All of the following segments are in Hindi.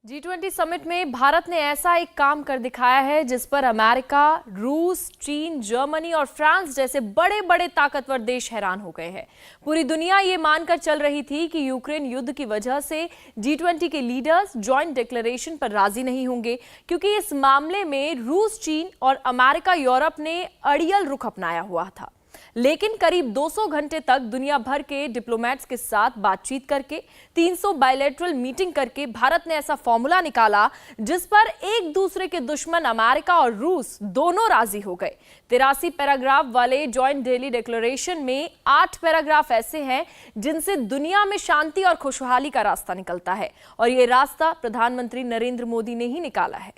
G20 समिट में भारत ने ऐसा एक काम कर दिखाया है जिस पर अमेरिका, रूस, चीन, जर्मनी और फ्रांस जैसे बड़े बड़े ताकतवर देश हैरान हो गए हैं। पूरी दुनिया ये मानकर चल रही थी कि यूक्रेन युद्ध की वजह से G20 के लीडर्स जॉइंट डिक्लेरेशन पर राजी नहीं होंगे, क्योंकि इस मामले में रूस, चीन और अमेरिका, यूरोप ने अड़ियल रुख अपनाया हुआ था। लेकिन करीब 200 घंटे तक दुनिया भर के डिप्लोमेट्स के साथ बातचीत करके 300 बायलैटरल मीटिंग करके भारत ने ऐसा फॉर्मूला निकाला जिस पर एक दूसरे के दुश्मन अमेरिका और रूस दोनों राजी हो गए। 83 पैराग्राफ वाले जॉइंट डेली डिक्लेरेशन में 8 पैराग्राफ ऐसे हैं जिनसे दुनिया में शांति और खुशहाली का रास्ता निकलता है, और ये रास्ता प्रधानमंत्री नरेंद्र मोदी ने ही निकाला है।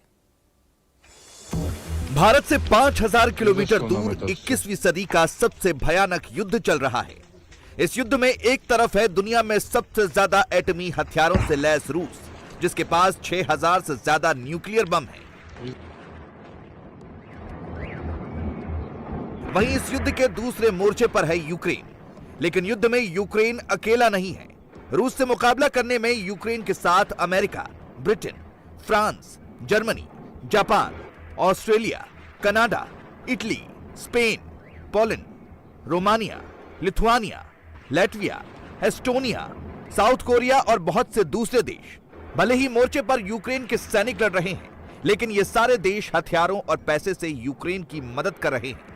भारत से 5000 किलोमीटर दूर 21वीं सदी का सबसे भयानक युद्ध चल रहा है। इस युद्ध में एक तरफ है दुनिया में सबसे ज्यादा एटमी हथियारों से लैस रूस, जिसके पास 6000 से ज्यादा न्यूक्लियर बम है। वहीं इस युद्ध के दूसरे मोर्चे पर है यूक्रेन। लेकिन युद्ध में यूक्रेन अकेला नहीं है। रूस से मुकाबला करने में यूक्रेन के साथ America, Britain, France, Germany, Japan, Australia, Canada, Italy, Spain, Poland, Romania, Lithuania, Latvia, Estonia, south Korea और बहुत से दूसरे देश। भले ही मोर्चे पर यूक्रेन के सैनिक लड़ रहे हैं, लेकिन ये सारे देश हथियारों और पैसे से यूक्रेन की मदद कर रहे हैं।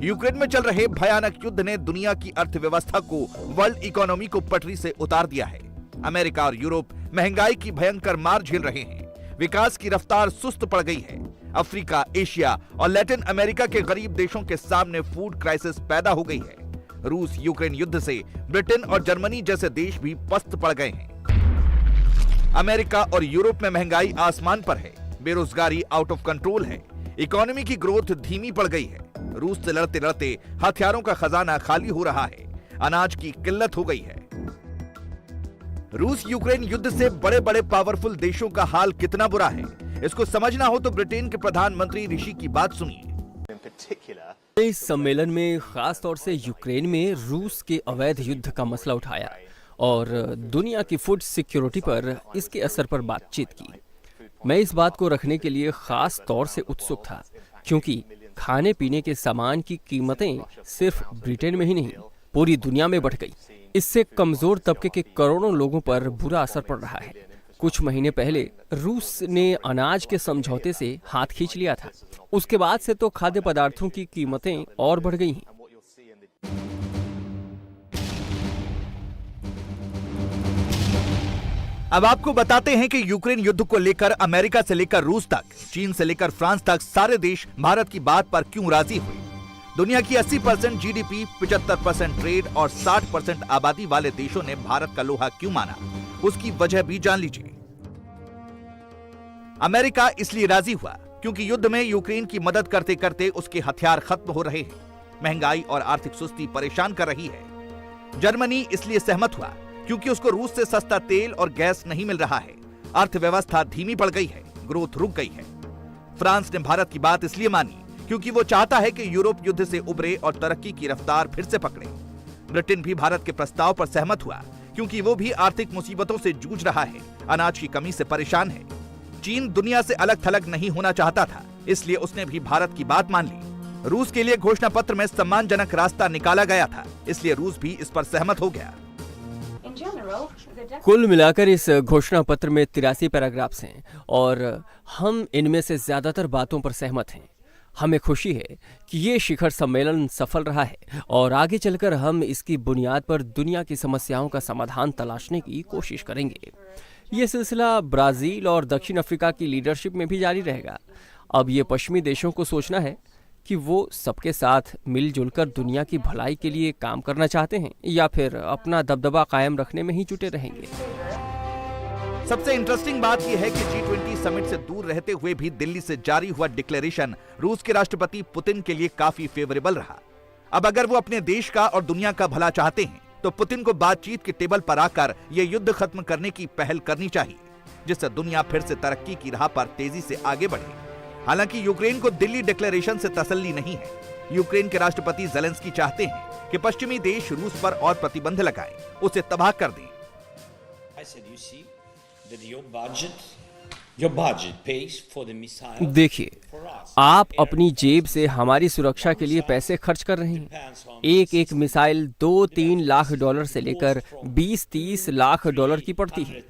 यूक्रेन में चल रहे भयानक युद्ध ने दुनिया की अर्थव्यवस्था को, वर्ल्ड इकोनॉमी को पटरी से उतार दिया है। अमेरिका और यूरोप महंगाई की भयंकर मार झेल रहे हैं। विकास की रफ्तार सुस्त पड़ गई है। अफ्रीका, एशिया और लैटिन अमेरिका के गरीब देशों के सामने फूड क्राइसिस पैदा हो गई है। रूस यूक्रेन युद्ध से ब्रिटेन और जर्मनी जैसे देश भी पस्त पड़ गए हैं। अमेरिका और यूरोप में महंगाई आसमान पर है। बेरोजगारी आउट ऑफ कंट्रोल है। इकोनॉमी की ग्रोथ धीमी पड़ गई है। रूस से लड़ते लड़ते हथियारों का खजाना खाली हो रहा है। अनाज की किल्लत हो गई है। रूस यूक्रेन युद्ध से बड़े बड़े पावरफुल देशों का हाल कितना बुरा है, इसको समझना हो तो ब्रिटेन के प्रधानमंत्री ऋषि की बात सुनिए। इस सम्मेलन में खास तौर से यूक्रेन में रूस के अवैध युद्ध का मसला उठाया और दुनिया की फूड सिक्योरिटी पर इसके असर पर बातचीत की। मैं इस बात को रखने के लिए खास तौर से उत्सुक था, क्योंकि खाने पीने के सामान की कीमतें सिर्फ ब्रिटेन में ही नहीं, पूरी दुनिया में बढ़ गई। इससे कमजोर तबके के करोड़ों लोगों पर बुरा असर पड़ रहा है। कुछ महीने पहले रूस ने अनाज के समझौते से हाथ खींच लिया था। उसके बाद से तो खाद्य पदार्थों की कीमतें और बढ़ गई हैं। अब आपको बताते हैं कि यूक्रेन युद्ध को लेकर अमेरिका से लेकर रूस तक, चीन से लेकर फ्रांस तक सारे देश भारत की बात पर क्यों राजी हुए। दुनिया की 80% जीडीपी, 75% ट्रेड और 60% आबादी वाले देशों ने भारत का लोहा क्यों माना, उसकी वजह भी जान लीजिए। अमेरिका इसलिए राजी हुआ क्योंकि युद्ध में यूक्रेन की मदद करते करते उसके हथियार खत्म हो रहे हैं। महंगाई और आर्थिक सुस्ती परेशान कर रही है। जर्मनी इसलिए सहमत हुआ क्योंकि उसको रूस से सस्ता तेल और गैस नहीं मिल रहा है। अर्थव्यवस्था धीमी पड़ गई है, ग्रोथ रुक गई है। फ्रांस ने भारत की बात इसलिए मानी क्योंकि वो चाहता है कि यूरोप युद्ध से उबरे और तरक्की की रफ्तार फिर से पकड़े। ब्रिटेन भी भारत के प्रस्ताव पर सहमत हुआ क्योंकि वो भी आर्थिक मुसीबतों से जूझ रहा है, अनाज की कमी से परेशान है। चीन दुनिया से अलग थलग नहीं होना चाहता था, इसलिए उसने भी भारत की बात मान ली। रूस के लिए घोषणा पत्र में सम्मानजनक रास्ता निकाला गया था, इसलिए रूस भी इस पर सहमत हो गया। कुल मिलाकर इस घोषणा पत्र में 83 पैराग्राफ्स हैं और हम इनमें से ज्यादातर बातों पर सहमत हैं। हमें खुशी है कि ये शिखर सम्मेलन सफल रहा है और आगे चलकर हम इसकी बुनियाद पर दुनिया की समस्याओं का समाधान तलाशने की कोशिश करेंगे। ये सिलसिला ब्राजील और दक्षिण अफ्रीका की लीडरशिप में भी जारी रहेगा। अब ये पश्चिमी देशों को सोचना है कि वो सबके साथ मिलजुल कर दुनिया की भलाई के लिए काम करना चाहते हैं या फिर अपना दबदबा कायम रखने में ही जुटे रहेंगे। सबसे इंटरेस्टिंग बात यह है कि G20 समिट से दूर रहते हुए भी दिल्ली से जारी हुआ डिक्लेरेशन रूस के राष्ट्रपति पुतिन के लिए काफी फेवरेबल रहा। अब अगर वो अपने देश का और दुनिया का भला चाहते हैं तो पुतिन को बातचीत के टेबल पर आकर यह युद्ध खत्म करने की पहल करनी चाहिए, जिससे दुनिया फिर से तरक्की की राह पर तेजी से आगे बढ़े। हालांकि यूक्रेन को दिल्ली डिक्लेरेशन से तसल्ली नहीं है। यूक्रेन के राष्ट्रपति ज़ेलेंस्की चाहते हैं कि पश्चिमी देश रूस पर और प्रतिबंध लगाएं, उसे तबाह कर दें। I said, you see that your budget pays for the missile. देखिए, आप अपनी जेब से हमारी सुरक्षा के लिए पैसे खर्च कर रहे हैं। एक एक मिसाइल 2-3 लाख डॉलर से लेकर 20-30 लाख डॉलर की पड़ती है।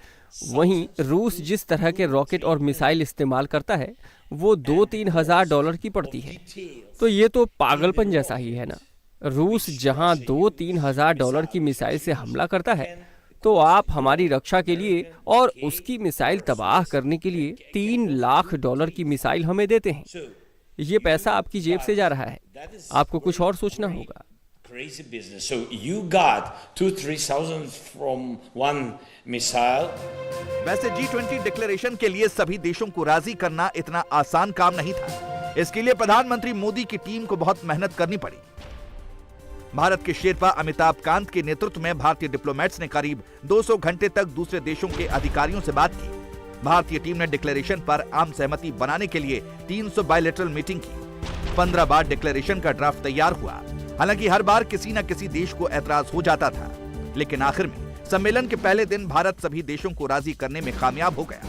वहीं रूस जिस तरह के रॉकेट और मिसाइल इस्तेमाल करता है वो 2-3 हजार डॉलर की पड़ती है। तो ये तो पागलपन जैसा ही है ना। रूस जहां 2-3 हजार डॉलर की मिसाइल से हमला करता है तो आप हमारी रक्षा के लिए और उसकी मिसाइल तबाह करने के लिए 3 लाख डॉलर की मिसाइल हमें देते हैं। ये पैसा आपकी जेब से जा रहा है, आपको कुछ और सोचना होगा। Crazy business. So you got 2,000-3,000 from one missile. वैसे G20 डिक्लेरेशन के लिए सभी देशों को राजी करना इतना आसान काम नहीं था। इसके लिए प्रधानमंत्री मोदी की टीम को बहुत मेहनत करनी पड़ी। भारत के शेरपा अमिताभ कांत के नेतृत्व में भारतीय डिप्लोमेट्स ने करीब 200 घंटे तक दूसरे देशों के अधिकारियों से बात की। भारतीय टीम ने डिक्लेरेशन पर आम सहमति बनाने के लिए 300 बायलैटरल मीटिंग की। 15 बार डिक्लेरेशन का ड्राफ्ट तैयार हुआ। हालांकि हर बार किसी न किसी देश को ऐतराज हो जाता था, लेकिन आखिर में सम्मेलन के पहले दिन भारत सभी देशों को राजी करने में कामयाब हो गया।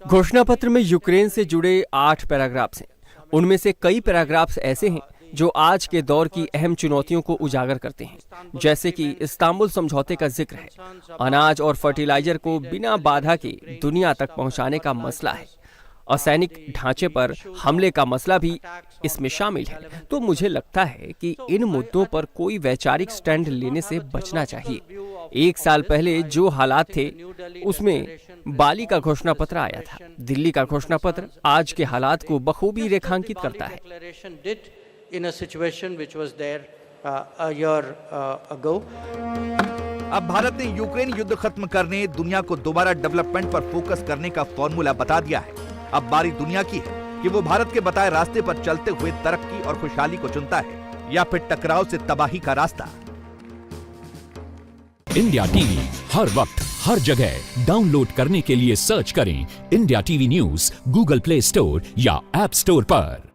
घोषणा पत्र में यूक्रेन से जुड़े 8 पैराग्राफ्स हैं। उनमें से कई पैराग्राफ्स ऐसे हैं जो आज के दौर की अहम चुनौतियों को उजागर करते हैं, जैसे कि इस्तांबुल समझौते का जिक्र है, अनाज और फर्टिलाइजर को बिना बाधा के दुनिया तक पहुंचाने का मसला है, असैनिक ढांचे पर हमले का मसला भी इसमें शामिल है। तो मुझे लगता है कि इन मुद्दों पर कोई वैचारिक स्टैंड लेने से बचना चाहिए। 1 साल पहले जो हालात थे उसमें बाली का घोषणा पत्र आया था। दिल्ली का घोषणा पत्र आज के हालात को बखूबी रेखांकित करता है। अब भारत ने यूक्रेन युद्ध खत्म करने, दुनिया को दोबारा डेवलपमेंट पर फोकस करने का फॉर्मूला बता दिया है। अब बारी दुनिया की है कि वो भारत के बताए रास्ते पर चलते हुए तरक्की और खुशहाली को चुनता है या फिर टकराव से तबाही का रास्ता। इंडिया टीवी हर वक्त हर जगह डाउनलोड करने के लिए सर्च करें India TV news Google play store या ऐप स्टोर पर।